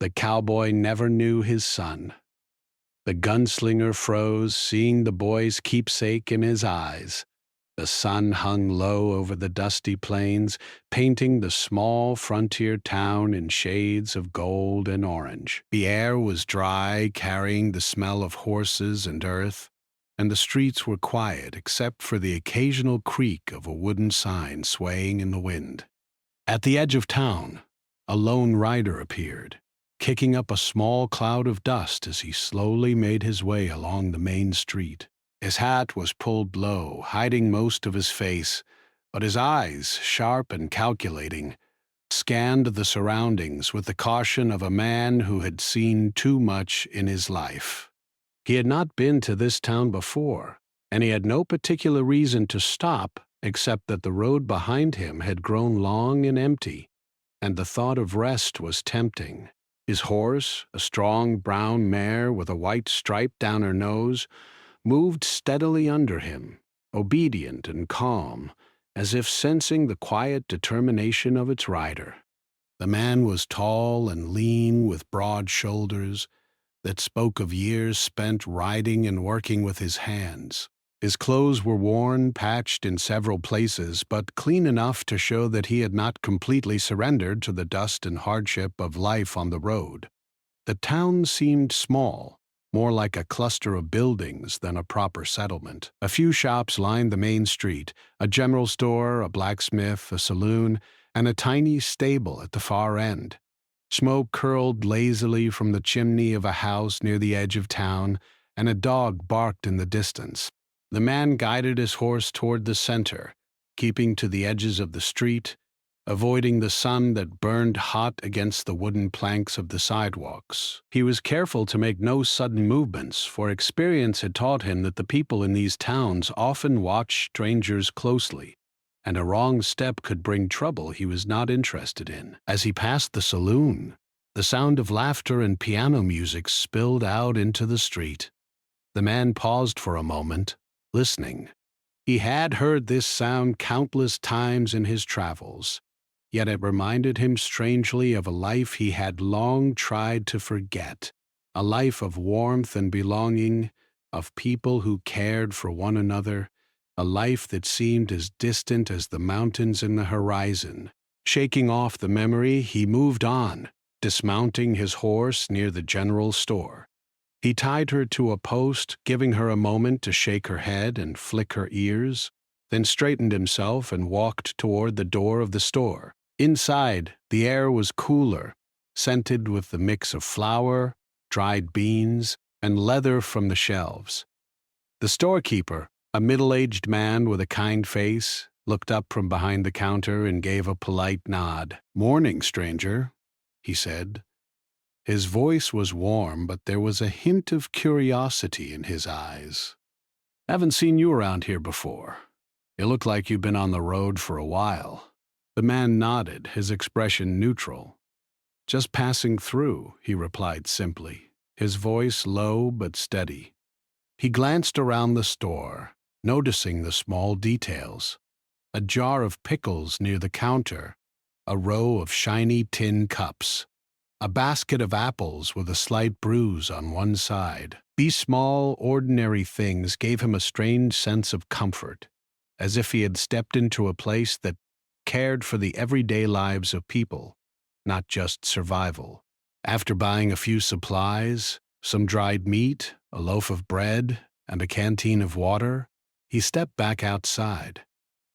The cowboy never knew his son. The gunslinger froze, seeing the boy's keepsake in his eyes. The sun hung low over the dusty plains, painting the small frontier town in shades of gold and orange. The air was dry, carrying the smell of horses and earth, and the streets were quiet except for the occasional creak of a wooden sign swaying in the wind. At the edge of town, a lone rider appeared, kicking up a small cloud of dust as he slowly made his way along the main street. His hat was pulled low, hiding most of his face, but his eyes, sharp and calculating, scanned the surroundings with the caution of a man who had seen too much in his life. He had not been to this town before, and he had no particular reason to stop except that the road behind him had grown long and empty, and the thought of rest was tempting. His horse, a strong brown mare with a white stripe down her nose, moved steadily under him, obedient and calm, as if sensing the quiet determination of its rider. The man was tall and lean, with broad shoulders that spoke of years spent riding and working with his hands. His clothes were worn, patched in several places, but clean enough to show that he had not completely surrendered to the dust and hardship of life on the road. The town seemed small, more like a cluster of buildings than a proper settlement. A few shops lined the main street, a general store, a blacksmith, a saloon, and a tiny stable at the far end. Smoke curled lazily from the chimney of a house near the edge of town, and a dog barked in the distance. The man guided his horse toward the center, keeping to the edges of the street, avoiding the sun that burned hot against the wooden planks of the sidewalks. He was careful to make no sudden movements, for experience had taught him that the people in these towns often watch strangers closely, and a wrong step could bring trouble he was not interested in. As he passed the saloon, the sound of laughter and piano music spilled out into the street. The man paused for a moment, listening. He had heard this sound countless times in his travels, yet it reminded him strangely of a life he had long tried to forget, a life of warmth and belonging, of people who cared for one another, a life that seemed as distant as the mountains in the horizon. Shaking off the memory, he moved on, dismounting his horse near the general store. He tied her to a post, giving her a moment to shake her head and flick her ears, then straightened himself and walked toward the door of the store. Inside, the air was cooler, scented with the mix of flour, dried beans, and leather from the shelves. The storekeeper, a middle-aged man with a kind face, looked up from behind the counter and gave a polite nod. "Morning, stranger," he said. His voice was warm, but there was a hint of curiosity in his eyes. "Haven't seen you around here before. You look like you've been on the road for a while." The man nodded, his expression neutral. "Just passing through," he replied simply, his voice low but steady. He glanced around the store, noticing the small details. A jar of pickles near the counter, a row of shiny tin cups, a basket of apples with a slight bruise on one side. These small, ordinary things gave him a strange sense of comfort, as if he had stepped into a place that cared for the everyday lives of people, not just survival. After buying a few supplies, some dried meat, a loaf of bread, and a canteen of water, he stepped back outside.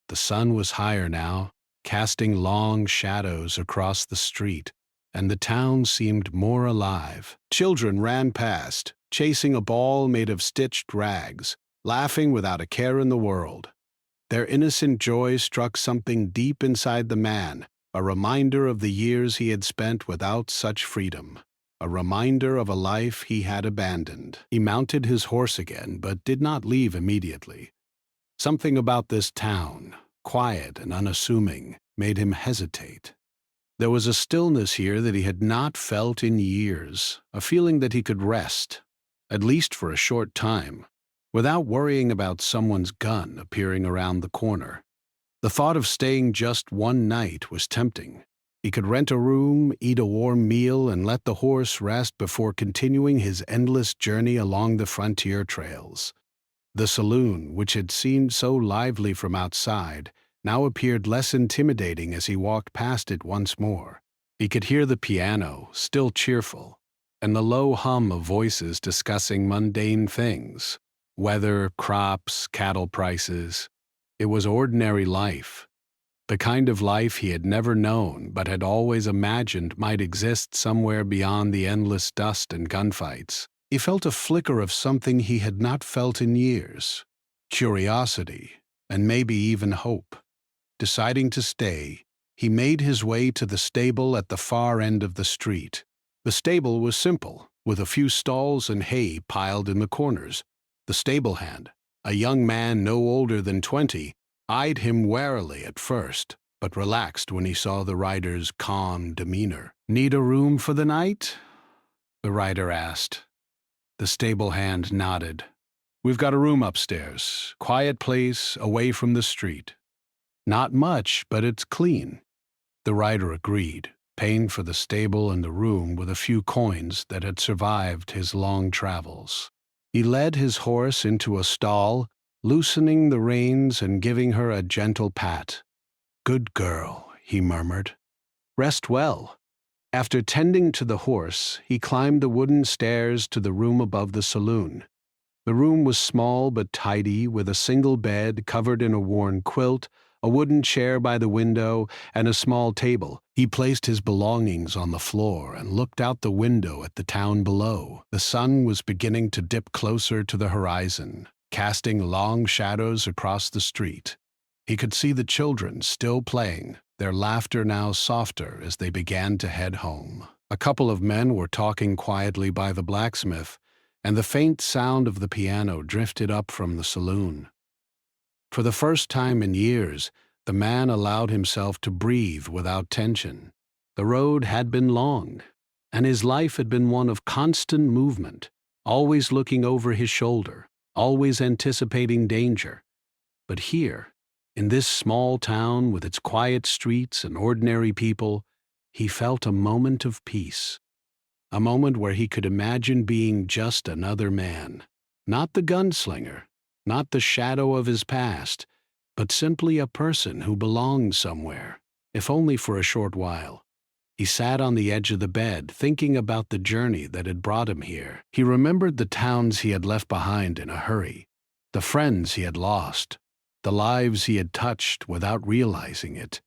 The sun was higher now, casting long shadows across the street, and the town seemed more alive. Children ran past, chasing a ball made of stitched rags, laughing without a care in the world. Their innocent joy struck something deep inside the man, a reminder of the years he had spent without such freedom, a reminder of a life he had abandoned. He mounted his horse again, but did not leave immediately. Something about this town, quiet and unassuming, made him hesitate. There was a stillness here that he had not felt in years, a feeling that he could rest, at least for a short time, without worrying about someone's gun appearing around the corner. The thought of staying just one night was tempting, He could rent a room, eat a warm meal, and let the horse rest before continuing his endless journey along the frontier trails. The saloon, which had seemed so lively from outside, now appeared less intimidating as he walked past it once more. He could hear the piano, still cheerful, and the low hum of voices discussing mundane things: weather, crops, cattle prices. It was ordinary life, the kind of life he had never known but had always imagined might exist somewhere beyond the endless dust and gunfights. He felt a flicker of something he had not felt in years: curiosity, and maybe even hope. Deciding to stay, he made his way to the stable at the far end of the street. The stable was simple, with a few stalls and hay piled in the corners. The stable hand, a young man no older than 20, eyed him warily at first, but relaxed when he saw the rider's calm demeanor. "Need a room for the night?" the rider asked. The stable hand nodded. "We've got a room upstairs. Quiet place, away from the street." "Not much, but it's clean." The rider agreed, paying for the stable and the room with a few coins that had survived his long travels. He led his horse into a stall, loosening the reins and giving her a gentle pat. "Good girl," he murmured. "Rest well." After tending to the horse, he climbed the wooden stairs to the room above the saloon. The room was small but tidy, with a single bed covered in a worn quilt, a wooden chair by the window, and a small table. He placed his belongings on the floor and looked out the window at the town below. The sun was beginning to dip closer to the horizon, casting long shadows across the street. He could see the children still playing, their laughter now softer as they began to head home. A couple of men were talking quietly by the blacksmith, and the faint sound of the piano drifted up from the saloon. For the first time in years, the man allowed himself to breathe without tension. The road had been long, and his life had been one of constant movement, always looking over his shoulder, always anticipating danger. But here, in this small town with its quiet streets and ordinary people, he felt a moment of peace. A moment where he could imagine being just another man. Not the gunslinger, not the shadow of his past, but simply a person who belonged somewhere, if only for a short while. He sat on the edge of the bed, thinking about the journey that had brought him here. He remembered the towns he had left behind in a hurry, the friends he had lost, the lives he had touched without realizing it,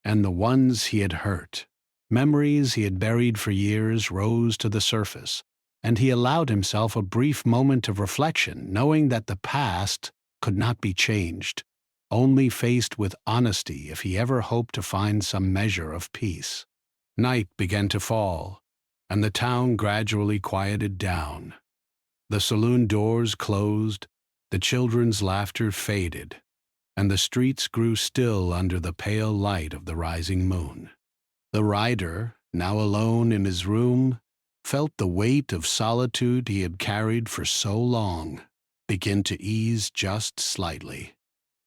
and the ones he had hurt. Memories he had buried for years rose to the surface, and he allowed himself a brief moment of reflection, knowing that the past could not be changed, only faced with honesty if he ever hoped to find some measure of peace. Night began to fall, and the town gradually quieted down. The saloon doors closed, the children's laughter faded, and the streets grew still under the pale light of the rising moon. The rider, now alone in his room, felt the weight of solitude he had carried for so long begin to ease just slightly.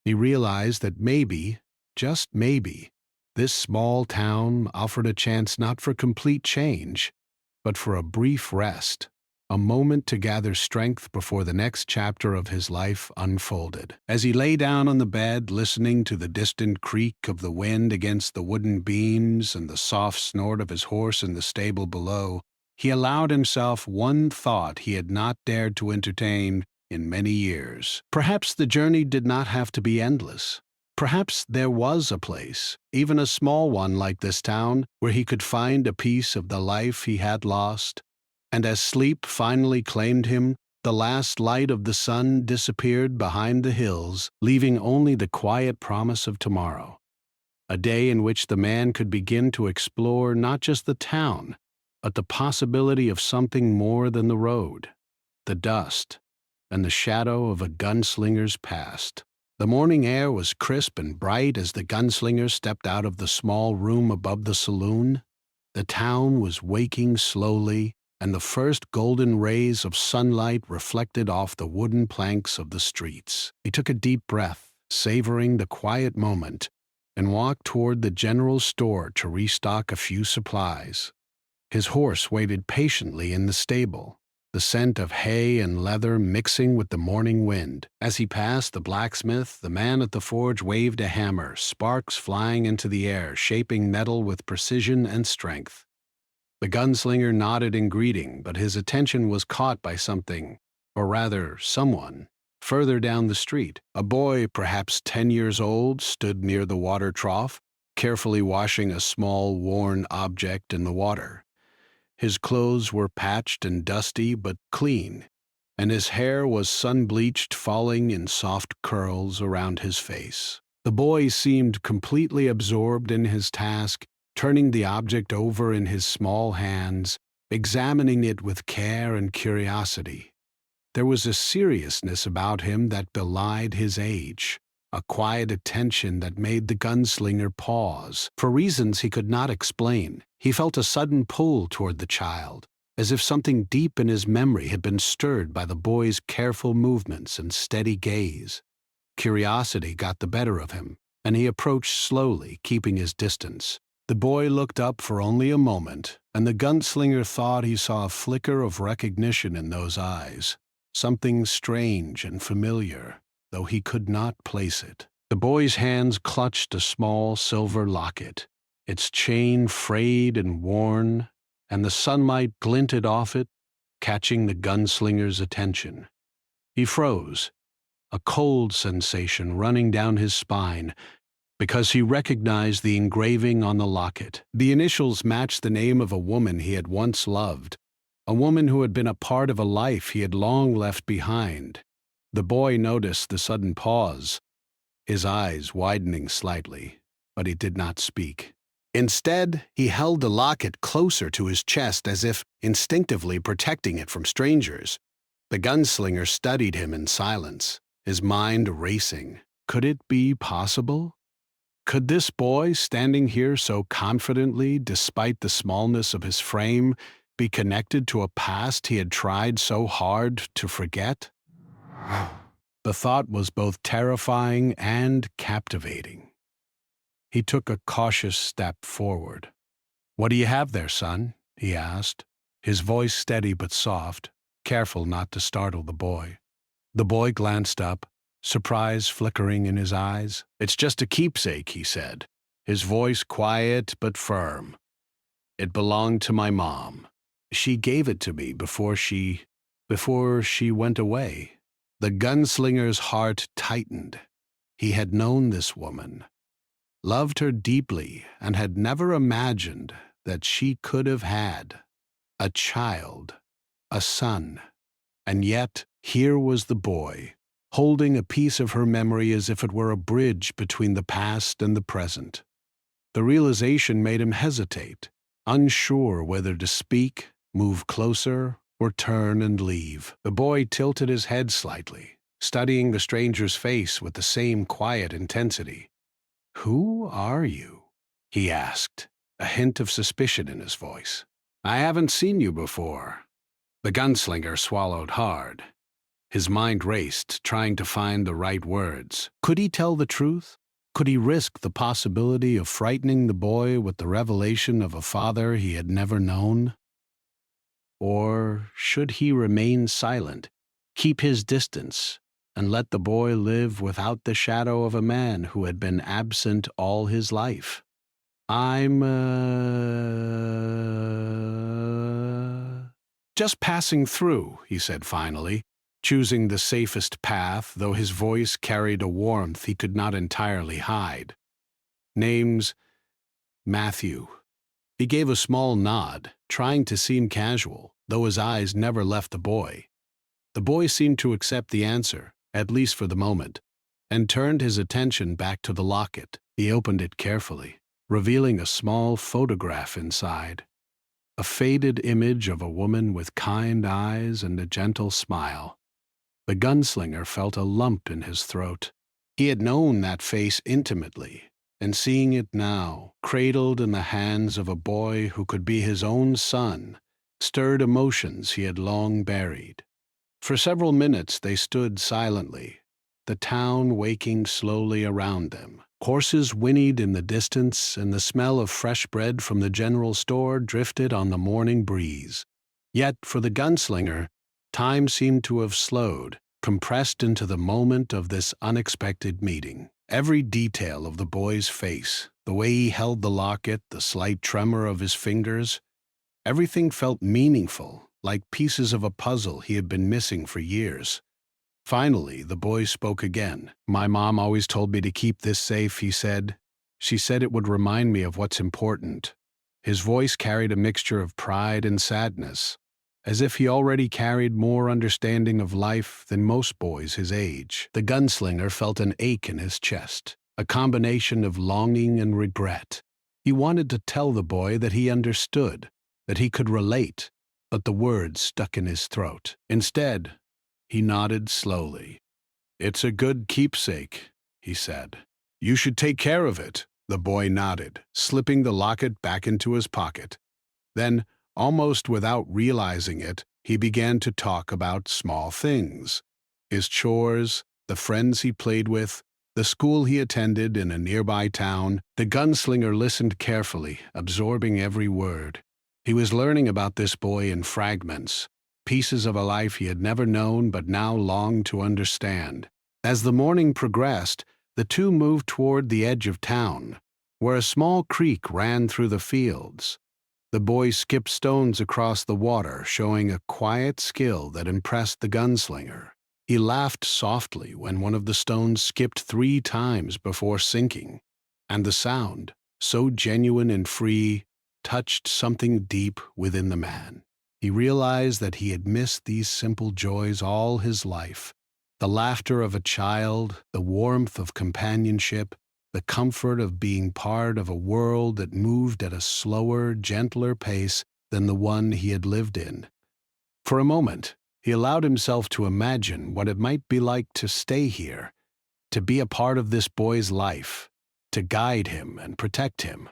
He realized that maybe, just maybe, this small town offered a chance not for complete change, but for a brief rest, a moment to gather strength before the next chapter of his life unfolded. As he lay down on the bed, listening to the distant creak of the wind against the wooden beams and the soft snort of his horse in the stable below, he allowed himself one thought he had not dared to entertain in many years. Perhaps the journey did not have to be endless. Perhaps there was a place, even a small one like this town, where he could find a piece of the life he had lost. And as sleep finally claimed him, the last light of the sun disappeared behind the hills, leaving only the quiet promise of tomorrow. A day in which the man could begin to explore not just the town, but the possibility of something more than the road, the dust, and the shadow of a gunslinger's past. The morning air was crisp and bright as the gunslinger stepped out of the small room above the saloon. The town was waking slowly, and the first golden rays of sunlight reflected off the wooden planks of the streets. He took a deep breath, savoring the quiet moment, and walked toward the general store to restock a few supplies. His horse waited patiently in the stable, the scent of hay and leather mixing with the morning wind. As he passed the blacksmith, the man at the forge waved a hammer, sparks flying into the air, shaping metal with precision and strength. The gunslinger nodded in greeting, but his attention was caught by something, or rather, someone. Further down the street, a boy, perhaps 10 years old, stood near the water trough, carefully washing a small, worn object in the water. His clothes were patched and dusty but clean, and his hair was sun-bleached, falling in soft curls around his face. The boy seemed completely absorbed in his task, turning the object over in his small hands, examining it with care and curiosity. There was a seriousness about him that belied his age, a quiet attention that made the gunslinger pause. For reasons he could not explain, he felt a sudden pull toward the child, as if something deep in his memory had been stirred by the boy's careful movements and steady gaze. Curiosity got the better of him, and he approached slowly, keeping his distance. The boy looked up for only a moment, and the gunslinger thought he saw a flicker of recognition in those eyes, something strange and familiar, though he could not place it. The boy's hands clutched a small silver locket, its chain frayed and worn, and the sunlight glinted off it, catching the gunslinger's attention. He froze, a cold sensation running down his spine, because he recognized the engraving on the locket. The initials matched the name of a woman he had once loved, a woman who had been a part of a life he had long left behind. The boy noticed the sudden pause, his eyes widening slightly, but he did not speak. Instead, he held the locket closer to his chest as if instinctively protecting it from strangers. The gunslinger studied him in silence, his mind racing. Could it be possible? Could this boy, standing here so confidently despite the smallness of his frame, be connected to a past he had tried so hard to forget? The thought was both terrifying and captivating. He took a cautious step forward. "What do you have there, son?" he asked, his voice steady but soft, careful not to startle the boy. The boy glanced up, surprise flickering in his eyes. "It's just a keepsake," he said, his voice quiet but firm. "It belonged to my mom. She gave it to me before she went away." The gunslinger's heart tightened. He had known this woman, loved her deeply, and had never imagined that she could have had a child, a son. And yet, here was the boy, holding a piece of her memory as if it were a bridge between the past and the present. The realization made him hesitate, unsure whether to speak, move closer, or turn and leave. The boy tilted his head slightly, studying the stranger's face with the same quiet intensity. "Who are you?" he asked, a hint of suspicion in his voice. "I haven't seen you before." The gunslinger swallowed hard. His mind raced, trying to find the right words. Could he tell the truth? Could he risk the possibility of frightening the boy with the revelation of a father he had never known? Or should he remain silent, keep his distance, and let the boy live without the shadow of a man who had been absent all his life? "I'm just passing through," he said finally, choosing the safest path, though his voice carried a warmth he could not entirely hide. "Name's Matthew." He gave a small nod, trying to seem casual, though his eyes never left the boy. The boy seemed to accept the answer, at least for the moment, and turned his attention back to the locket. He opened it carefully, revealing a small photograph inside, a faded image of a woman with kind eyes and a gentle smile. The gunslinger felt a lump in his throat. He had known that face intimately, and seeing it now, cradled in the hands of a boy who could be his own son, stirred emotions he had long buried. For several minutes they stood silently, the town waking slowly around them. Horses whinnied in the distance, and the smell of fresh bread from the general store drifted on the morning breeze. Yet, for the gunslinger, time seemed to have slowed, compressed into the moment of this unexpected meeting. Every detail of the boy's face, the way he held the locket, the slight tremor of his fingers, everything felt meaningful, like pieces of a puzzle he had been missing for years. Finally, the boy spoke again. "My mom always told me to keep this safe," he said. "She said it would remind me of what's important." His voice carried a mixture of pride and sadness, as if he already carried more understanding of life than most boys his age. The gunslinger felt an ache in his chest, a combination of longing and regret. He wanted to tell the boy that he understood, that he could relate, but the words stuck in his throat. Instead, he nodded slowly. "It's a good keepsake," he said. "You should take care of it." The boy nodded, slipping the locket back into his pocket. Then, almost without realizing it, he began to talk about small things. His chores, the friends he played with, the school he attended in a nearby town. The gunslinger listened carefully, absorbing every word. He was learning about this boy in fragments, pieces of a life he had never known but now longed to understand. As the morning progressed, the two moved toward the edge of town, where a small creek ran through the fields. The boy skipped stones across the water, showing a quiet skill that impressed the gunslinger. He laughed softly when one of the stones skipped 3 times before sinking, and the sound, so genuine and free, touched something deep within the man. He realized that he had missed these simple joys all his life: the laughter of a child, the warmth of companionship, the comfort of being part of a world that moved at a slower, gentler pace than the one he had lived in. For a moment, he allowed himself to imagine what it might be like to stay here, to be a part of this boy's life, to guide him and protect him.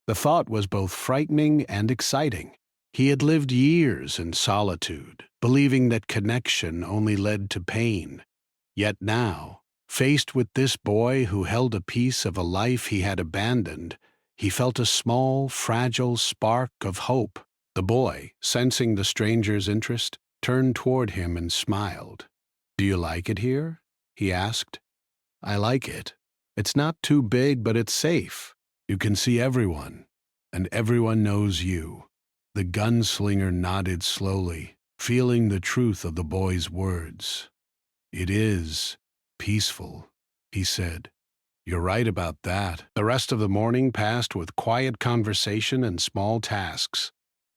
The thought was both frightening and exciting. He had lived years in solitude, believing that connection only led to pain. Yet now, faced with this boy who held a piece of a life he had abandoned, he felt a small, fragile spark of hope. The boy, sensing the stranger's interest, turned toward him and smiled. "Do you like it here?" he asked. "I like it. It's not too big, but it's safe. You can see everyone, and everyone knows you." The gunslinger nodded slowly, feeling the truth of the boy's words. "It is peaceful," he said. "You're right about that." The rest of the morning passed with quiet conversation and small tasks.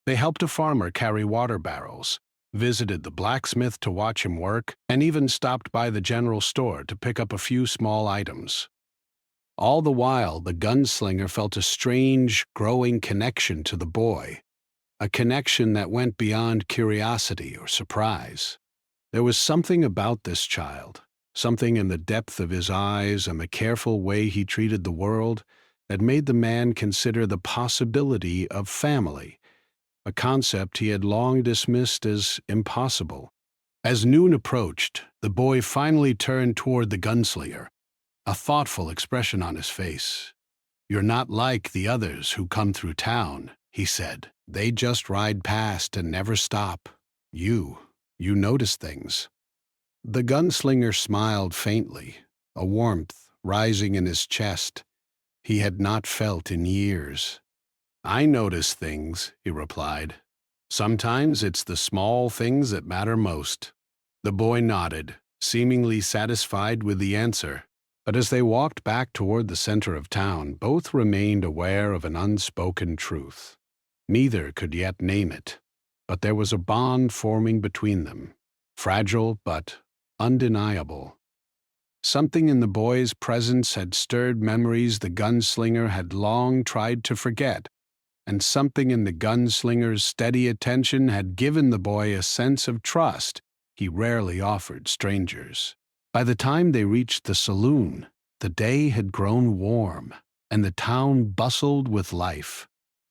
They helped a farmer carry water barrels, visited the blacksmith to watch him work, and even stopped by the general store to pick up a few small items. All the while, the gunslinger felt a strange, growing connection to the boy, a connection that went beyond curiosity or surprise. There was something about this child, something in the depth of his eyes and the careful way he treated the world, that made the man consider the possibility of family, a concept he had long dismissed as impossible. As noon approached, the boy finally turned toward the gunslinger, a thoughtful expression on his face. "You're not like the others who come through town," he said. "They just ride past and never stop. You notice things." The gunslinger smiled faintly, a warmth rising in his chest he had not felt in years. "I notice things," he replied. "Sometimes it's the small things that matter most." The boy nodded, seemingly satisfied with the answer. But as they walked back toward the center of town, both remained aware of an unspoken truth. Neither could yet name it, but there was a bond forming between them, fragile but undeniable. Something in the boy's presence had stirred memories the gunslinger had long tried to forget, and something in the gunslinger's steady attention had given the boy a sense of trust he rarely offered strangers. By the time they reached the saloon, the day had grown warm, and the town bustled with life.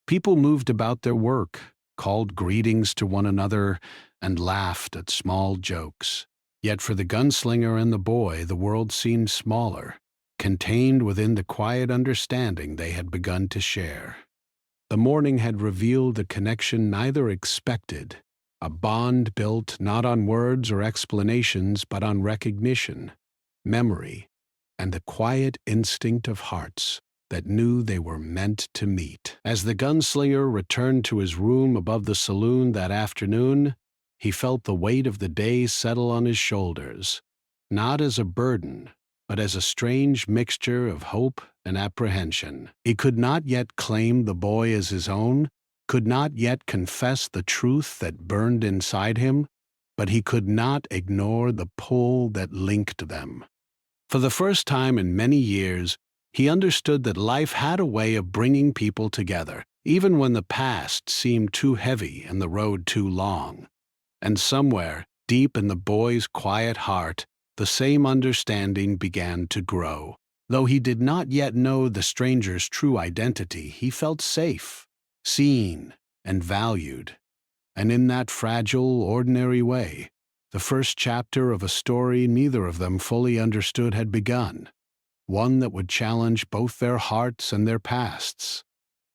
People moved about their work, called greetings to one another, and laughed at small jokes. Yet for the gunslinger and the boy, the world seemed smaller, contained within the quiet understanding they had begun to share. The morning had revealed a connection neither expected, a bond built not on words or explanations but on recognition, memory, and the quiet instinct of hearts that knew they were meant to meet. As the gunslinger returned to his room above the saloon that afternoon, he felt the weight of the day settle on his shoulders, not as a burden, but as a strange mixture of hope and apprehension. He could not yet claim the boy as his own, could not yet confess the truth that burned inside him, but he could not ignore the pull that linked them. For the first time in many years, he understood that life had a way of bringing people together, even when the past seemed too heavy and the road too long. And somewhere, deep in the boy's quiet heart, the same understanding began to grow. Though he did not yet know the stranger's true identity, he felt safe, seen, and valued. And in that fragile, ordinary way, the first chapter of a story neither of them fully understood had begun, one that would challenge both their hearts and their pasts,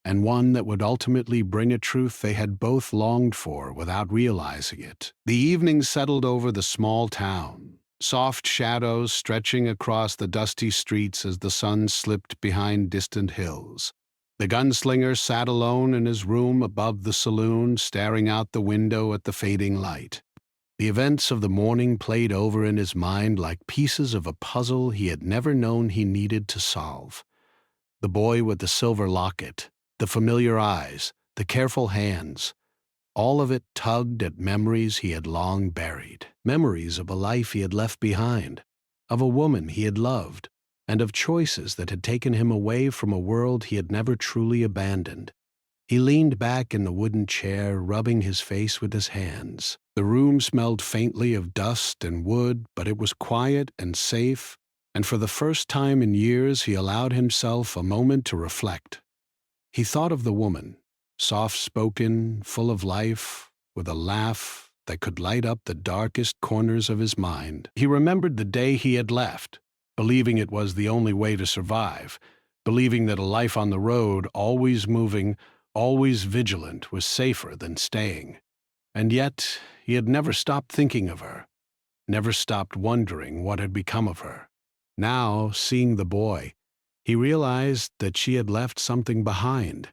and one that would ultimately bring a truth they had both longed for without realizing it. The evening settled over the small town, soft shadows stretching across the dusty streets as the sun slipped behind distant hills. The gunslinger sat alone in his room above the saloon, staring out the window at the fading light. The events of the morning played over in his mind like pieces of a puzzle he had never known he needed to solve. The boy with the silver locket, the familiar eyes, the careful hands, all of it tugged at memories he had long buried. Memories of a life he had left behind, of a woman he had loved, and of choices that had taken him away from a world he had never truly abandoned. He leaned back in the wooden chair, rubbing his face with his hands. The room smelled faintly of dust and wood, but it was quiet and safe, and for the first time in years he allowed himself a moment to reflect. He thought of the woman, soft-spoken, full of life, with a laugh that could light up the darkest corners of his mind. He remembered the day he had left, believing it was the only way to survive, believing that a life on the road, always moving, always vigilant, was safer than staying. And yet he had never stopped thinking of her, never stopped wondering what had become of her. Now, seeing the boy, he realized that she had left something behind,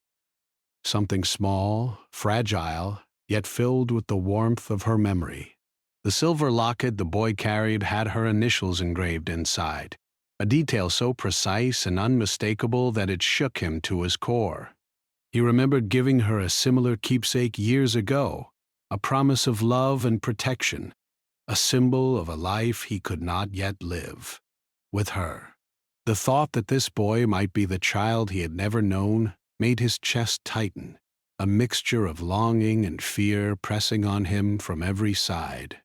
something small, fragile, yet filled with the warmth of her memory. The silver locket the boy carried had her initials engraved inside, a detail so precise and unmistakable that it shook him to his core. He remembered giving her a similar keepsake years ago, a promise of love and protection, a symbol of a life he could not yet live. With her. The thought that this boy might be the child he had never known made his chest tighten, a mixture of longing and fear pressing on him from every side.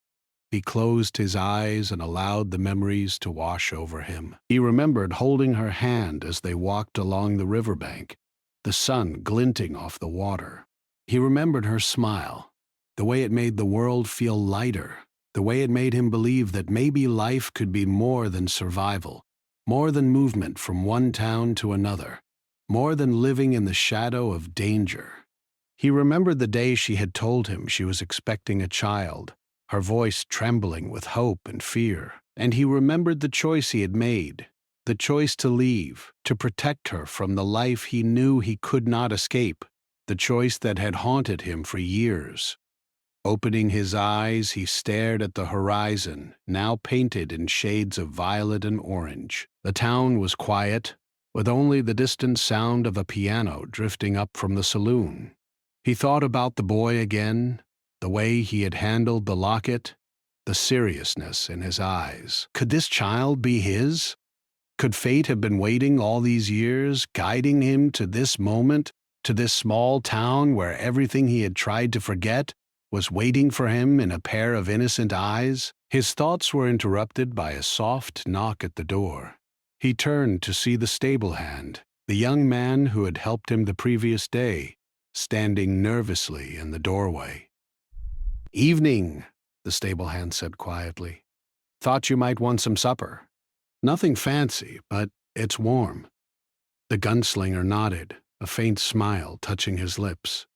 He closed his eyes and allowed the memories to wash over him. He remembered holding her hand as they walked along the riverbank, the sun glinting off the water. He remembered her smile, the way it made the world feel lighter, the way it made him believe that maybe life could be more than survival, more than movement from one town to another, more than living in the shadow of danger. He remembered the day she had told him she was expecting a child, her voice trembling with hope and fear. And he remembered the choice he had made, the choice to leave, to protect her from the life he knew he could not escape, the choice that had haunted him for years. Opening his eyes, he stared at the horizon, now painted in shades of violet and orange. The town was quiet, with only the distant sound of a piano drifting up from the saloon. He thought about the boy again, the way he had handled the locket, the seriousness in his eyes. Could this child be his? Could fate have been waiting all these years, guiding him to this moment, to this small town where everything he had tried to forget was waiting for him in a pair of innocent eyes? His thoughts were interrupted by a soft knock at the door. He turned to see the stable hand, the young man who had helped him the previous day, standing nervously in the doorway. "Evening," the stable hand said quietly. Thought you might want some supper. Nothing fancy, but it's warm." The gunslinger nodded, a faint smile touching his lips.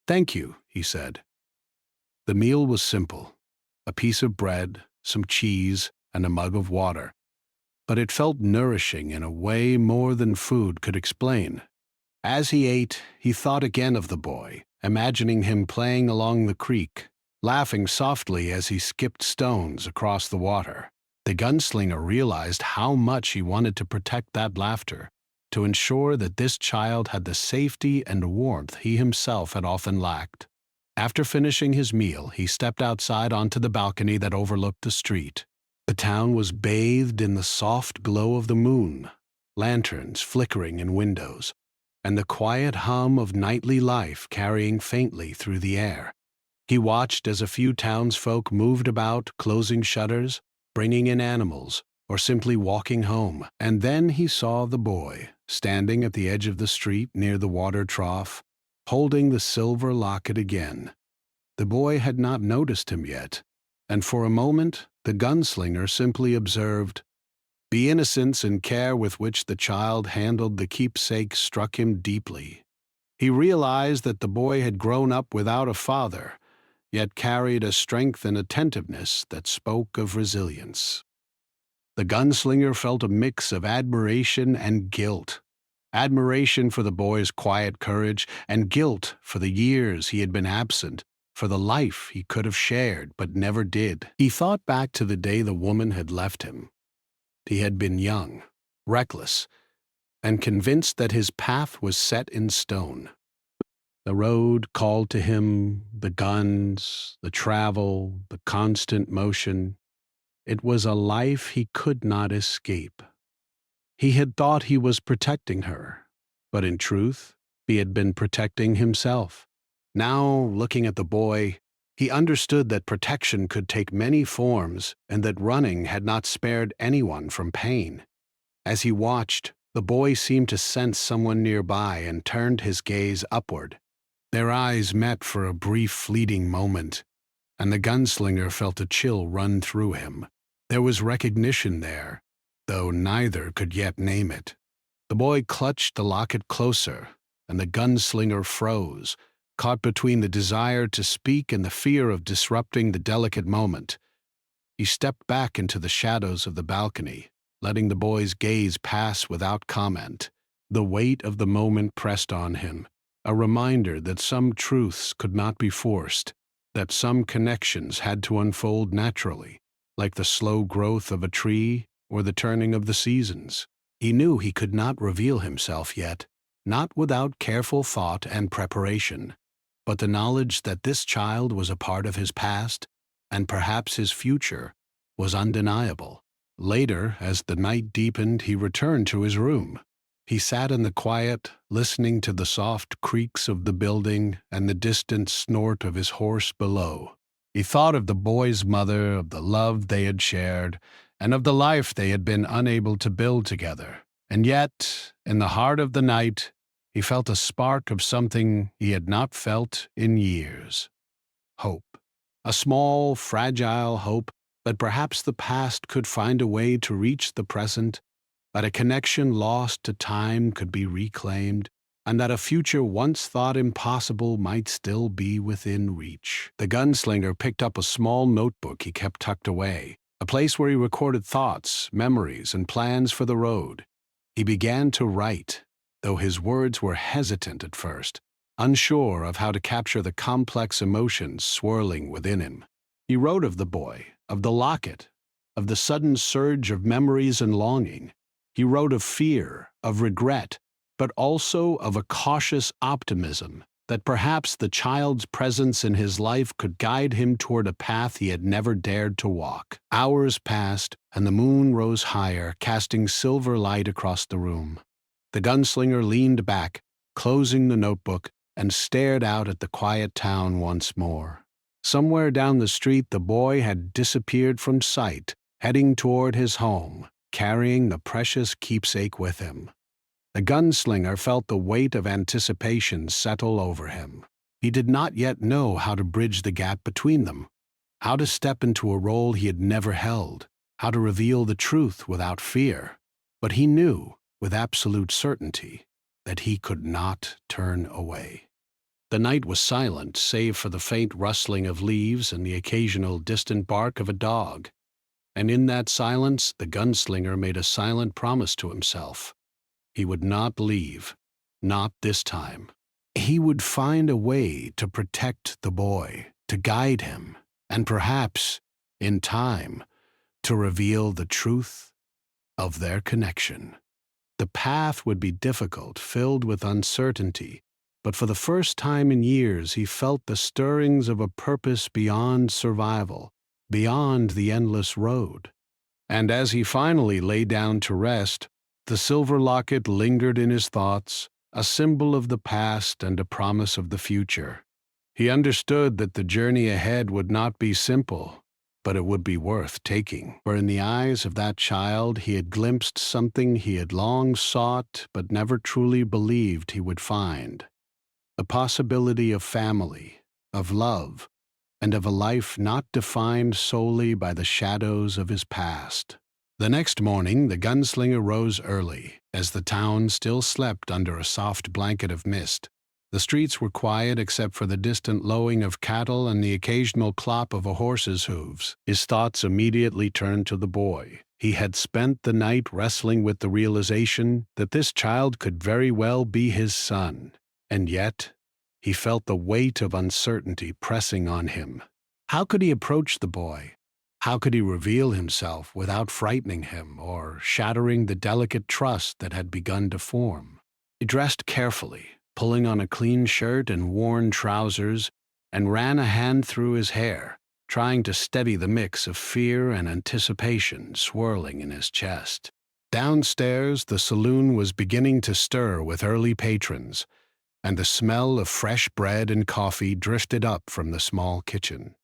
"Thank you," he said. The meal was simple: a piece of bread, some cheese, and a mug of water. But it felt nourishing in a way more than food could explain. As he ate, he thought again of the boy, imagining him playing along the creek, laughing softly as he skipped stones across the water. The gunslinger realized how much he wanted to protect that laughter, to ensure that this child had the safety and warmth he himself had often lacked. After finishing his meal, he stepped outside onto the balcony that overlooked the street. The town was bathed in the soft glow of the moon, lanterns flickering in windows, and the quiet hum of nightly life carrying faintly through the air. He watched as a few townsfolk moved about, closing shutters, bringing in animals, or simply walking home. And then he saw the boy, standing at the edge of the street near the water trough, holding the silver locket again. The boy had not noticed him yet, and for a moment the gunslinger simply observed. The innocence and care with which the child handled the keepsake struck him deeply. He realized that the boy had grown up without a father, yet carried a strength and attentiveness that spoke of resilience. The gunslinger felt a mix of admiration and guilt. Admiration for the boy's quiet courage, and guilt for the years he had been absent, for the life he could have shared but never did. He thought back to the day the woman had left him. He had been young, reckless, and convinced that his path was set in stone. The road called to him, the guns, the travel, the constant motion. It was a life he could not escape. He had thought he was protecting her, but in truth, he had been protecting himself. Now, looking at the boy, he understood that protection could take many forms and that running had not spared anyone from pain. As he watched, the boy seemed to sense someone nearby and turned his gaze upward. Their eyes met for a brief, fleeting moment, and the gunslinger felt a chill run through him. There was recognition there, though neither could yet name it. The boy clutched the locket closer, and the gunslinger froze, caught between the desire to speak and the fear of disrupting the delicate moment. He stepped back into the shadows of the balcony, letting the boy's gaze pass without comment. The weight of the moment pressed on him, a reminder that some truths could not be forced, that some connections had to unfold naturally, like the slow growth of a tree or the turning of the seasons. He knew he could not reveal himself yet, not without careful thought and preparation. But the knowledge that this child was a part of his past, and perhaps his future, was undeniable. Later, as the night deepened, he returned to his room. He sat in the quiet, listening to the soft creaks of the building and the distant snort of his horse below. He thought of the boy's mother, of the love they had shared, and of the life they had been unable to build together. And yet, in the heart of the night, he felt a spark of something he had not felt in years. Hope. A small, fragile hope that perhaps the past could find a way to reach the present, that a connection lost to time could be reclaimed, and that a future once thought impossible might still be within reach. The gunslinger picked up a small notebook he kept tucked away, a place where he recorded thoughts, memories, and plans for the road. He began to write, though his words were hesitant at first, unsure of how to capture the complex emotions swirling within him. He wrote of the boy, of the locket, of the sudden surge of memories and longing. He wrote of fear, of regret, but also of a cautious optimism that perhaps the child's presence in his life could guide him toward a path he had never dared to walk. Hours passed, and the moon rose higher, casting silver light across the room. The gunslinger leaned back, closing the notebook, and stared out at the quiet town once more. Somewhere down the street, the boy had disappeared from sight, heading toward his home, carrying the precious keepsake with him. The gunslinger felt the weight of anticipation settle over him. He did not yet know how to bridge the gap between them, how to step into a role he had never held, how to reveal the truth without fear. But he knew, with absolute certainty, that he could not turn away. The night was silent, save for the faint rustling of leaves and the occasional distant bark of a dog. And in that silence, the gunslinger made a silent promise to himself. He would not leave, not this time. He would find a way to protect the boy, to guide him, and perhaps, in time, to reveal the truth of their connection. The path would be difficult, filled with uncertainty, but for the first time in years he felt the stirrings of a purpose beyond survival, beyond the endless road. And as he finally lay down to rest, the silver locket lingered in his thoughts, a symbol of the past and a promise of the future. He understood that the journey ahead would not be simple, but it would be worth taking, for in the eyes of that child he had glimpsed something he had long sought but never truly believed he would find. The possibility of family, of love, and of a life not defined solely by the shadows of his past. The next morning, the gunslinger rose early, as the town still slept under a soft blanket of mist. The streets were quiet except for the distant lowing of cattle and the occasional clop of a horse's hooves. His thoughts immediately turned to the boy. He had spent the night wrestling with the realization that this child could very well be his son. And yet, he felt the weight of uncertainty pressing on him. How could he approach the boy? How could he reveal himself without frightening him or shattering the delicate trust that had begun to form? He dressed carefully, pulling on a clean shirt and worn trousers, and ran a hand through his hair, trying to steady the mix of fear and anticipation swirling in his chest. Downstairs, the saloon was beginning to stir with early patrons, and the smell of fresh bread and coffee drifted up from the small kitchen.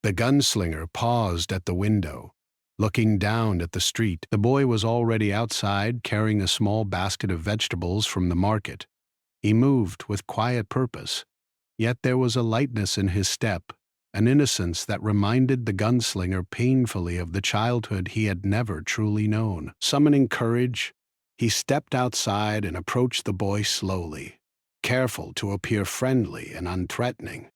The gunslinger paused at the window, looking down at the street. The boy was already outside, carrying a small basket of vegetables from the market. He moved with quiet purpose, yet there was a lightness in his step, an innocence that reminded the gunslinger painfully of the childhood he had never truly known. Summoning courage, he stepped outside and approached the boy slowly, careful to appear friendly and unthreatening.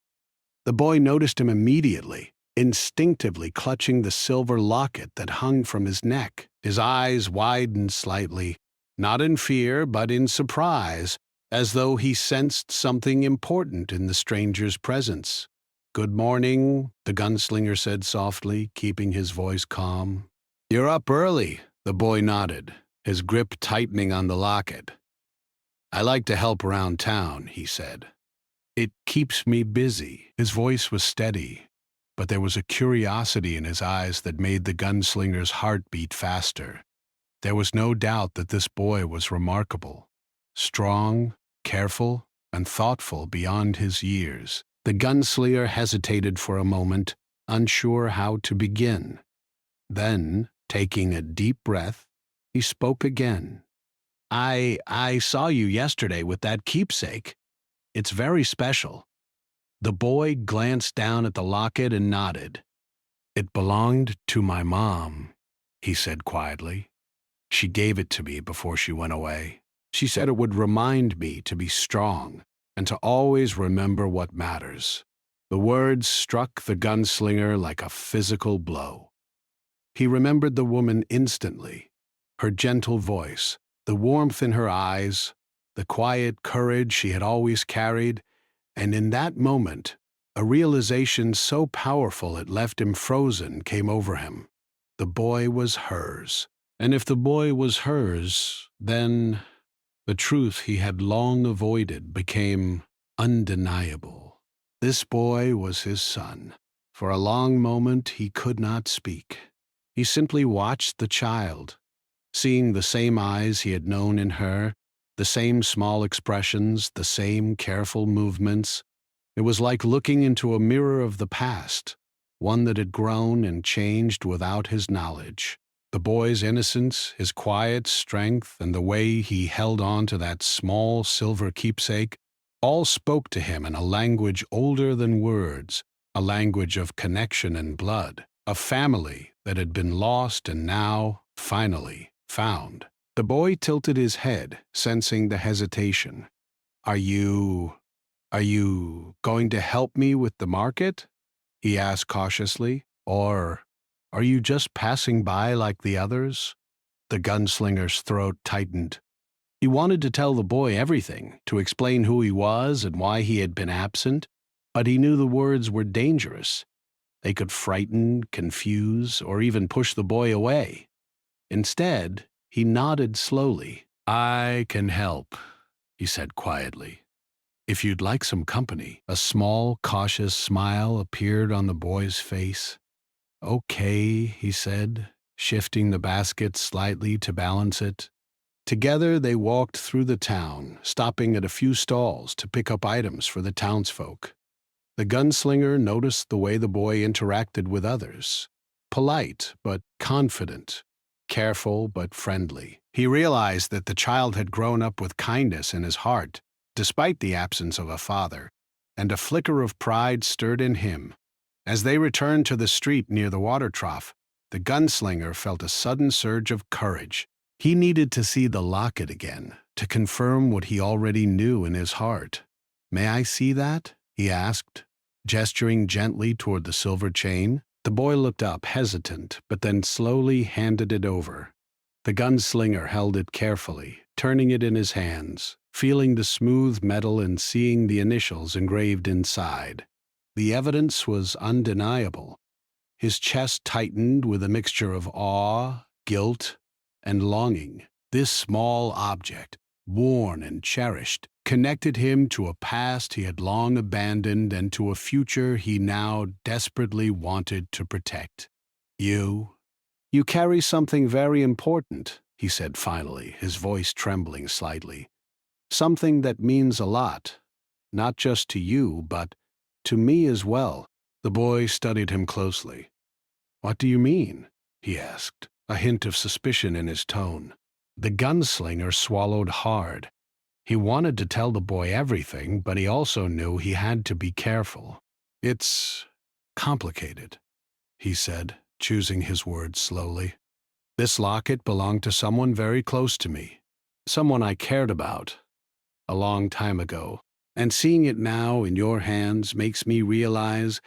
The boy noticed him immediately, instinctively clutching the silver locket that hung from his neck. His eyes widened slightly, not in fear but in surprise, as though he sensed something important in the stranger's presence. "Good morning," the gunslinger said softly, keeping his voice calm. "You're up early," the boy nodded, his grip tightening on the locket. "I like to help around town," he said. "It keeps me busy." His voice was steady, but there was a curiosity in his eyes that made the gunslinger's heart beat faster. There was no doubt that this boy was remarkable, strong, careful, and thoughtful beyond his years. The gunslinger hesitated for a moment, unsure how to begin. Then, taking a deep breath, he spoke again. I saw you yesterday with that keepsake. It's very special." The boy glanced down at the locket and nodded. "It belonged to my mom," he said quietly. "She gave it to me before she went away. She said it would remind me to be strong and to always remember what matters." The words struck the gunslinger like a physical blow. He remembered the woman instantly, her gentle voice, the warmth in her eyes, the quiet courage she had always carried, and in that moment, a realization so powerful it left him frozen came over him. The boy was hers. And if the boy was hers, then the truth he had long avoided became undeniable. This boy was his son. For a long moment he could not speak. He simply watched the child, seeing the same eyes he had known in her, the same small expressions, the same careful movements. It was like looking into a mirror of the past, one that had grown and changed without his knowledge. The boy's innocence, his quiet strength, and the way he held on to that small silver keepsake all spoke to him in a language older than words, a language of connection and blood, of family that had been lost and now, finally, found. The boy tilted his head, sensing the hesitation. Are you going to help me with the market? He asked cautiously. Or are you just passing by like the others? The gunslinger's throat tightened. He wanted to tell the boy everything, to explain who he was and why he had been absent, but he knew the words were dangerous. They could frighten, confuse, or even push the boy away. Instead, he nodded slowly. I can help, he said quietly. If you'd like some company. A small, cautious smile appeared on the boy's face. Okay, he said, shifting the basket slightly to balance it. Together they walked through the town, stopping at a few stalls to pick up items for the townsfolk. The gunslinger noticed the way the boy interacted with others. Polite but confident, careful but friendly. He realized that the child had grown up with kindness in his heart, despite the absence of a father, and a flicker of pride stirred in him. As they returned to the street near the water trough, the gunslinger felt a sudden surge of courage. He needed to see the locket again, to confirm what he already knew in his heart. May I see that? He asked, gesturing gently toward the silver chain. The boy looked up, hesitant, but then slowly handed it over. The gunslinger held it carefully, turning it in his hands, feeling the smooth metal and seeing the initials engraved inside. The evidence was undeniable. His chest tightened with a mixture of awe, guilt, and longing. This small object, worn and cherished, connected him to a past he had long abandoned and to a future he now desperately wanted to protect. You carry something very important, he said finally, his voice trembling slightly. Something that means a lot, not just to you, but to me as well. The boy studied him closely. What do you mean? He asked, a hint of suspicion in his tone. The gunslinger swallowed hard. He wanted to tell the boy everything, but he also knew he had to be careful. It's complicated, he said, choosing his words slowly. This locket belonged to someone very close to me, someone I cared about a long time ago, and seeing it now in your hands makes me realize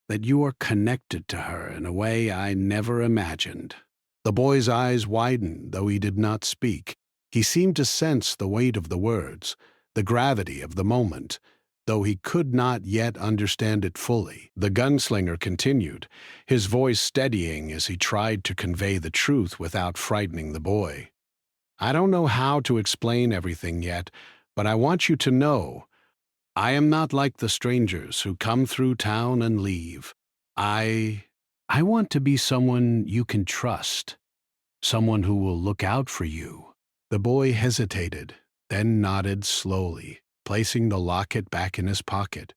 that you are connected to her in a way I never imagined. The boy's eyes widened, though he did not speak. He seemed to sense the weight of the words, the gravity of the moment, though he could not yet understand it fully. The gunslinger continued, his voice steadying as he tried to convey the truth without frightening the boy. I don't know how to explain everything yet, but I want you to know, I am not like the strangers who come through town and leave. I want to be someone you can trust, someone who will look out for you. The boy hesitated, then nodded slowly, placing the locket back in his pocket.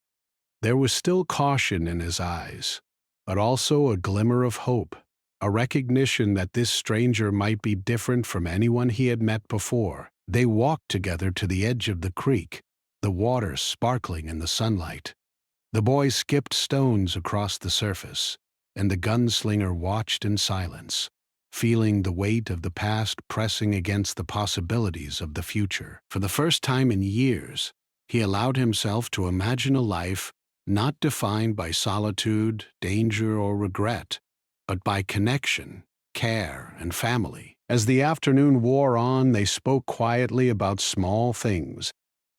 There was still caution in his eyes, but also a glimmer of hope, a recognition that this stranger might be different from anyone he had met before. They walked together to the edge of the creek, the water sparkling in the sunlight. The boy skipped stones across the surface, and the gunslinger watched in silence, feeling the weight of the past pressing against the possibilities of the future. For the first time in years, he allowed himself to imagine a life not defined by solitude, danger, or regret, but by connection, care, and family. As the afternoon wore on, they spoke quietly about small things,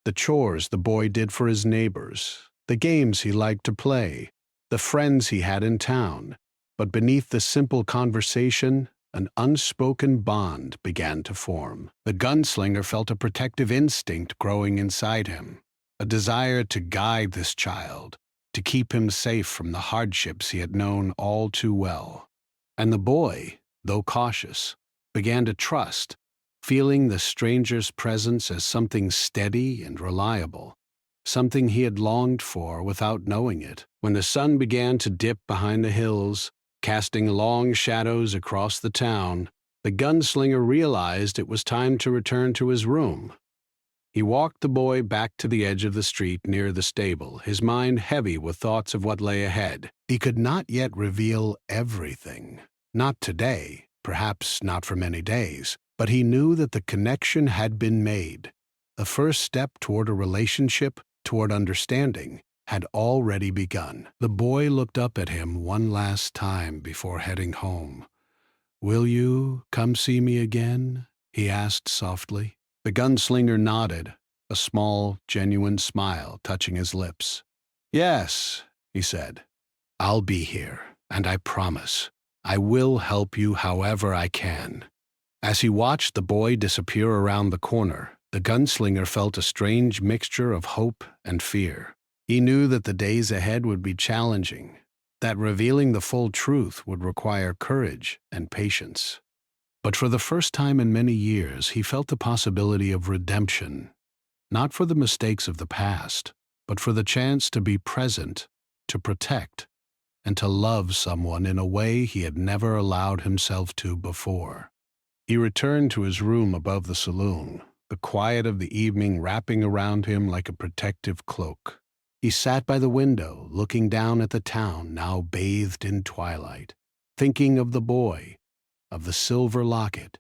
the chores the boy did for his neighbors, the games he liked to play, the friends he had in town. But beneath the simple conversation, an unspoken bond began to form. The gunslinger felt a protective instinct growing inside him, a desire to guide this child, to keep him safe from the hardships he had known all too well. And the boy, though cautious, began to trust, feeling the stranger's presence as something steady and reliable, something he had longed for without knowing it. When the sun began to dip behind the hills, casting long shadows across the town, the gunslinger realized it was time to return to his room. He walked the boy back to the edge of the street near the stable, his mind heavy with thoughts of what lay ahead. He could not yet reveal everything. Not today, perhaps not for many days, but he knew that the connection had been made. The first step toward a relationship, toward understanding, had already begun. The boy looked up at him one last time before heading home. "Will you come see me again?" he asked softly. The gunslinger nodded, a small, genuine smile touching his lips. "Yes," he said, "I'll be here, and I promise I will help you however I can." As he watched the boy disappear around the corner, the gunslinger felt a strange mixture of hope and fear. He knew that the days ahead would be challenging, that revealing the full truth would require courage and patience. But for the first time in many years, he felt the possibility of redemption, not for the mistakes of the past, but for the chance to be present, to protect, and to love someone in a way he had never allowed himself to before. He returned to his room above the saloon, the quiet of the evening wrapping around him like a protective cloak. He sat by the window, looking down at the town now bathed in twilight, thinking of the boy, of the silver locket,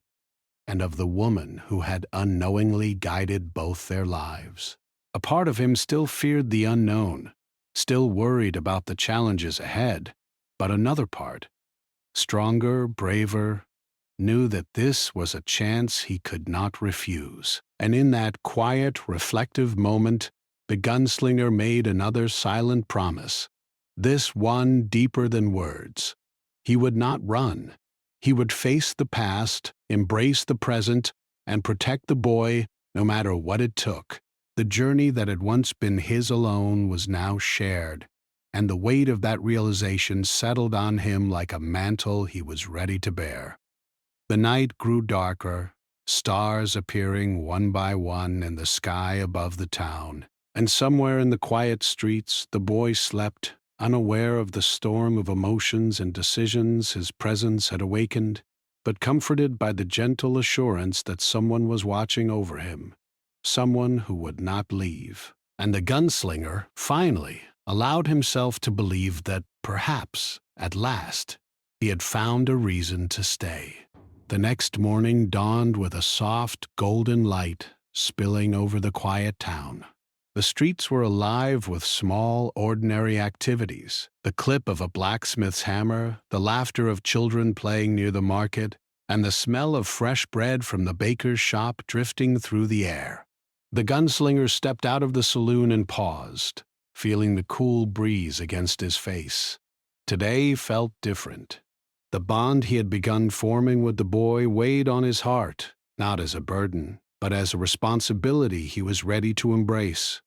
and of the woman who had unknowingly guided both their lives. A part of him still feared the unknown, still worried about the challenges ahead, but another part, stronger, braver, knew that this was a chance he could not refuse. And in that quiet, reflective moment, the gunslinger made another silent promise, this one deeper than words. He would not run. He would face the past, embrace the present, and protect the boy no matter what it took. The journey that had once been his alone was now shared, and the weight of that realization settled on him like a mantle he was ready to bear. The night grew darker, stars appearing one by one in the sky above the town, and somewhere in the quiet streets the boy slept, unaware of the storm of emotions and decisions his presence had awakened, but comforted by the gentle assurance that someone was watching over him, someone who would not leave. And the gunslinger, finally, allowed himself to believe that perhaps, at last, he had found a reason to stay. The next morning dawned with a soft, golden light spilling over the quiet town. The streets were alive with small, ordinary activities, the clip of a blacksmith's hammer, the laughter of children playing near the market, and the smell of fresh bread from the baker's shop drifting through the air. The gunslinger stepped out of the saloon and paused, feeling the cool breeze against his face. Today felt different. The bond he had begun forming with the boy weighed on his heart, not as a burden, but as a responsibility he was ready to embrace.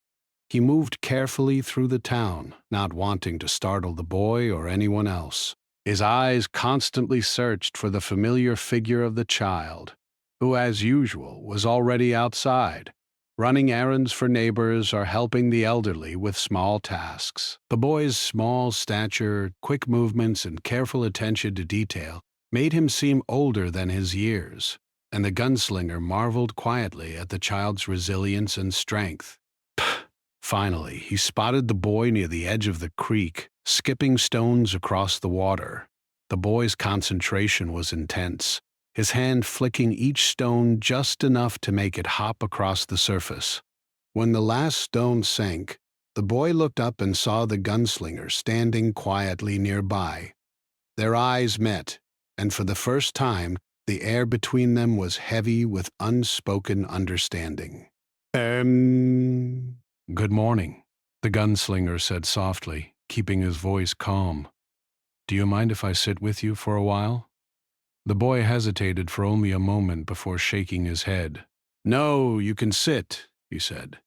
He moved carefully through the town, not wanting to startle the boy or anyone else. His eyes constantly searched for the familiar figure of the child, who, as usual, was already outside, running errands for neighbors or helping the elderly with small tasks. The boy's small stature, quick movements, and careful attention to detail made him seem older than his years, and the gunslinger marveled quietly at the child's resilience and strength. Finally, he spotted the boy near the edge of the creek, skipping stones across the water. The boy's concentration was intense, his hand flicking each stone just enough to make it hop across the surface. When the last stone sank, the boy looked up and saw the gunslinger standing quietly nearby. Their eyes met, and for the first time, the air between them was heavy with unspoken understanding. Good morning," the gunslinger said softly, keeping his voice calm. "Do you mind if I sit with you for a while?" The boy hesitated for only a moment before shaking his head. "No, you can sit," he said.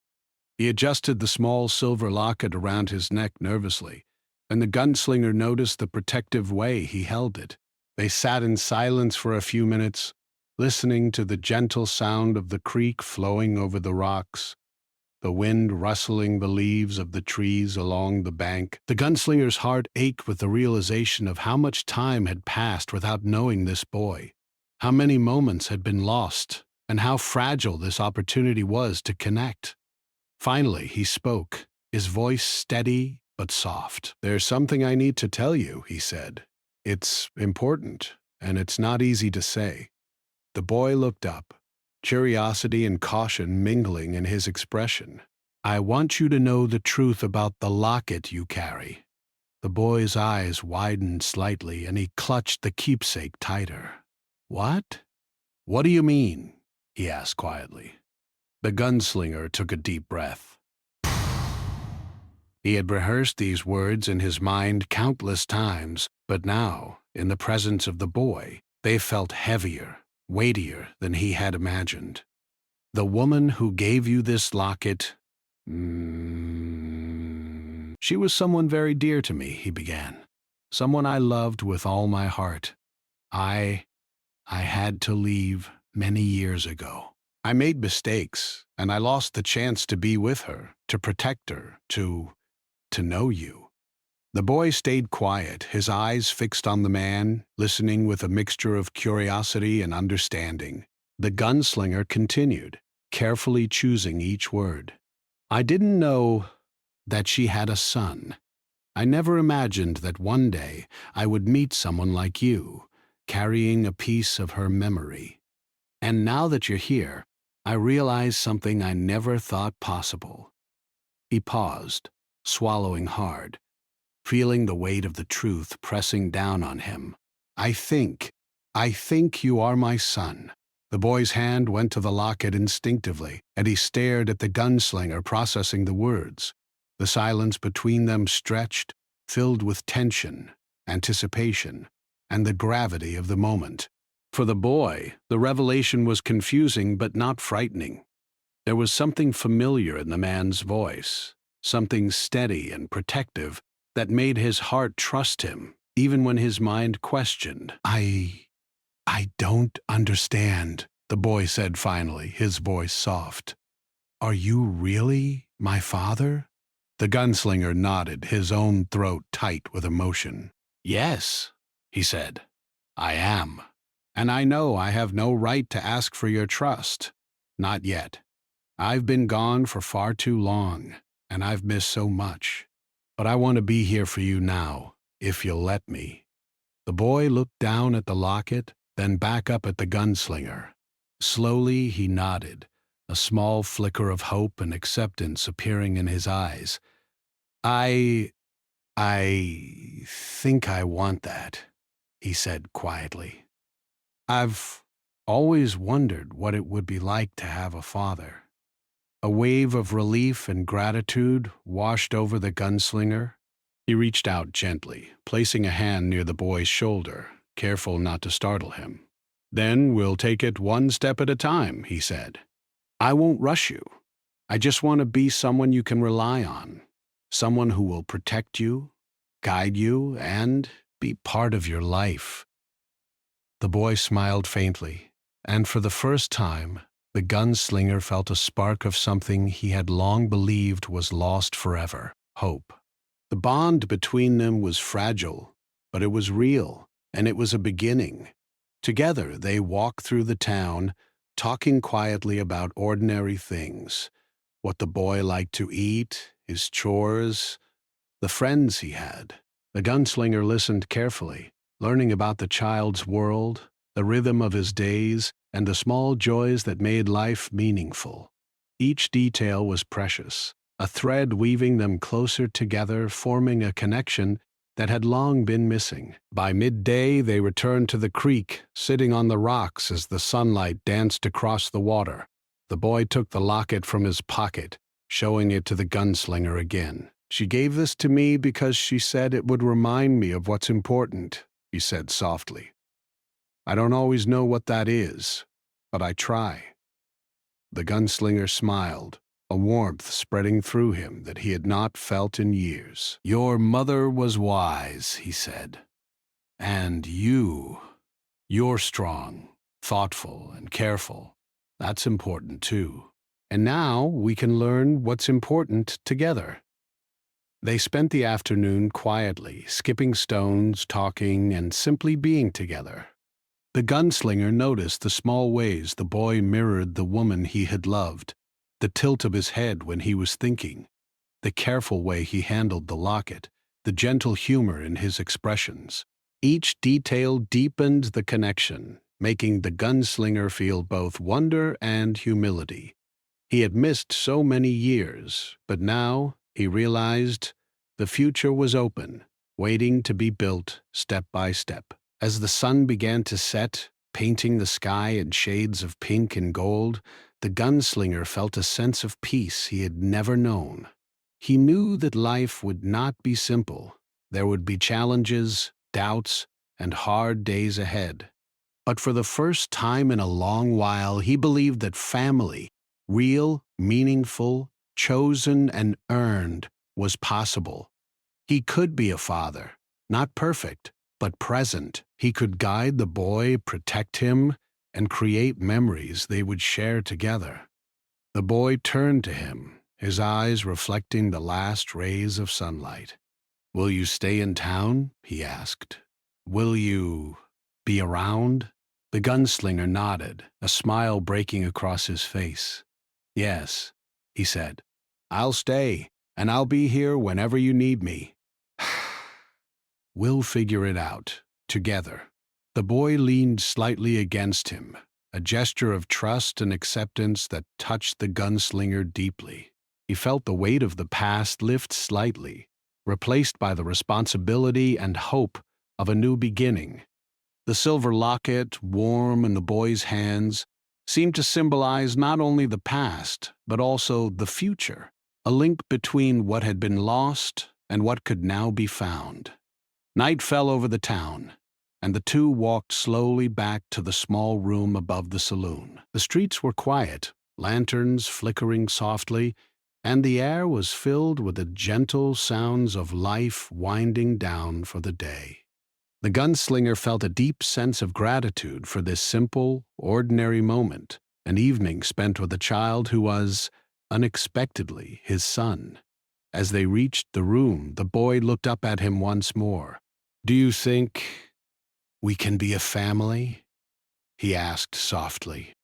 He adjusted the small silver locket around his neck nervously, and the gunslinger noticed the protective way he held it. They sat in silence for a few minutes, listening to the gentle sound of the creek flowing over the rocks, the wind rustling the leaves of the trees along the bank. The gunslinger's heart ached with the realization of how much time had passed without knowing this boy, how many moments had been lost, and how fragile this opportunity was to connect. Finally, he spoke, his voice steady but soft. "There's something I need to tell you," he said. "It's important, and it's not easy to say." The boy looked up, curiosity and caution mingling in his expression. "I want you to know the truth about the locket you carry." The boy's eyes widened slightly, and he clutched the keepsake tighter. "What? What do you mean?" he asked quietly. The gunslinger took a deep breath. He had rehearsed these words in his mind countless times, but now, in the presence of the boy, they felt heavier, weightier than he had imagined. "The woman who gave you this locket, she was someone very dear to me," he began. "Someone I loved with all my heart. I had to leave many years ago. I made mistakes, and I lost the chance to be with her, to protect her, to know you." The boy stayed quiet, his eyes fixed on the man, listening with a mixture of curiosity and understanding. The gunslinger continued, carefully choosing each word. "I didn't know that she had a son. I never imagined that one day I would meet someone like you, carrying a piece of her memory. And now that you're here, I realize something I never thought possible." He paused, swallowing hard, feeling the weight of the truth pressing down on him. I think you are my son." The boy's hand went to the locket instinctively, and he stared at the gunslinger, processing the words. The silence between them stretched, filled with tension, anticipation, and the gravity of the moment. For the boy, the revelation was confusing but not frightening. There was something familiar in the man's voice, something steady and protective that made his heart trust him, even when his mind questioned. I don't understand," the boy said finally, his voice soft. "Are you really my father?" The gunslinger nodded, his own throat tight with emotion. "Yes," he said, "I am. And I know I have no right to ask for your trust. Not yet. I've been gone for far too long, and I've missed so much. But I want to be here for you now, if you'll let me." The boy looked down at the locket, then back up at the gunslinger. Slowly he nodded, a small flicker of hope and acceptance appearing in his eyes. I think I want that," he said quietly. "I've always wondered what it would be like to have a father." A wave of relief and gratitude washed over the gunslinger. He reached out gently, placing a hand near the boy's shoulder, careful not to startle him. "Then we'll take it one step at a time," he said. "I won't rush you. I just want to be someone you can rely on, someone who will protect you, guide you, and be part of your life." The boy smiled faintly, and for the first time, the gunslinger felt a spark of something he had long believed was lost forever: hope. The bond between them was fragile, but it was real, and it was a beginning. Together they walked through the town, talking quietly about ordinary things: what the boy liked to eat, his chores, the friends he had. The gunslinger listened carefully, learning about the child's world, the rhythm of his days, and the small joys that made life meaningful. Each detail was precious, a thread weaving them closer together, forming a connection that had long been missing. By midday, they returned to the creek, sitting on the rocks as the sunlight danced across the water. The boy took the locket from his pocket, showing it to the gunslinger again. "She gave this to me because she said it would remind me of what's important," he said softly. "I don't always know what that is, but I try." The gunslinger smiled, a warmth spreading through him that he had not felt in years. "Your mother was wise," he said. "And you're strong, thoughtful, and careful. That's important too. And now we can learn what's important together." They spent the afternoon quietly, skipping stones, talking, and simply being together. The gunslinger noticed the small ways the boy mirrored the woman he had loved, the tilt of his head when he was thinking, the careful way he handled the locket, the gentle humor in his expressions. Each detail deepened the connection, making the gunslinger feel both wonder and humility. He had missed so many years, but now he realized the future was open, waiting to be built step by step. As the sun began to set, painting the sky in shades of pink and gold, the gunslinger felt a sense of peace he had never known. He knew that life would not be simple. There would be challenges, doubts, and hard days ahead. But for the first time in a long while, he believed that family, real, meaningful, chosen, and earned, was possible. He could be a father, not perfect, but present. He could guide the boy, protect him, and create memories they would share together. The boy turned to him, his eyes reflecting the last rays of sunlight. "Will you stay in town?" he asked. "Will you be around?" The gunslinger nodded, a smile breaking across his face. "Yes," he said. "I'll stay, and I'll be here whenever you need me." "We'll figure it out, together." The boy leaned slightly against him, a gesture of trust and acceptance that touched the gunslinger deeply. He felt the weight of the past lift slightly, replaced by the responsibility and hope of a new beginning. The silver locket, warm in the boy's hands, seemed to symbolize not only the past, but also the future, a link between what had been lost and what could now be found. Night fell over the town, and the two walked slowly back to the small room above the saloon. The streets were quiet, lanterns flickering softly, and the air was filled with the gentle sounds of life winding down for the day. The gunslinger felt a deep sense of gratitude for this simple, ordinary moment, an evening spent with a child who was, unexpectedly, his son. As they reached the room, the boy looked up at him once more. "Do you think we can be a family?" he asked softly.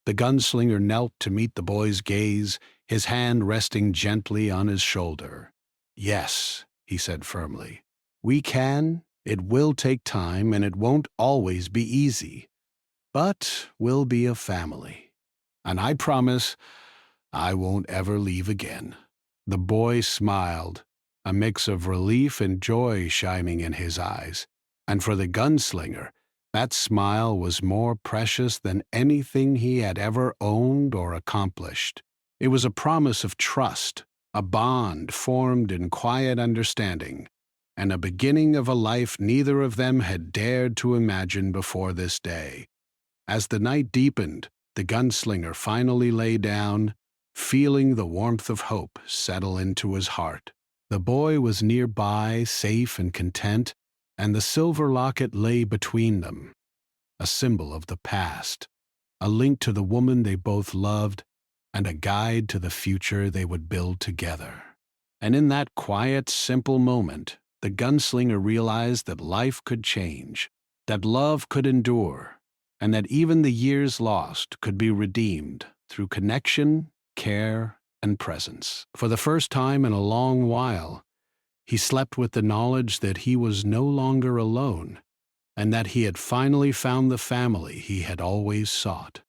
The gunslinger knelt to meet the boy's gaze, his hand resting gently on his shoulder. "Yes," he said firmly. "We can. It will take time, and it won't always be easy. But we'll be a family. And I promise I won't ever leave again." The boy smiled, a mix of relief and joy shining in his eyes. And for the gunslinger, that smile was more precious than anything he had ever owned or accomplished. It was a promise of trust, a bond formed in quiet understanding, and a beginning of a life neither of them had dared to imagine before this day. As the night deepened, the gunslinger finally lay down, feeling the warmth of hope settle into his heart. The boy was nearby, safe and content, and the silver locket lay between them, a symbol of the past, a link to the woman they both loved, and a guide to the future they would build together. And in that quiet, simple moment, the gunslinger realized that life could change, that love could endure, and that even the years lost could be redeemed through connection, care, and presence. For the first time in a long while, he slept with the knowledge that he was no longer alone, and that he had finally found the family he had always sought.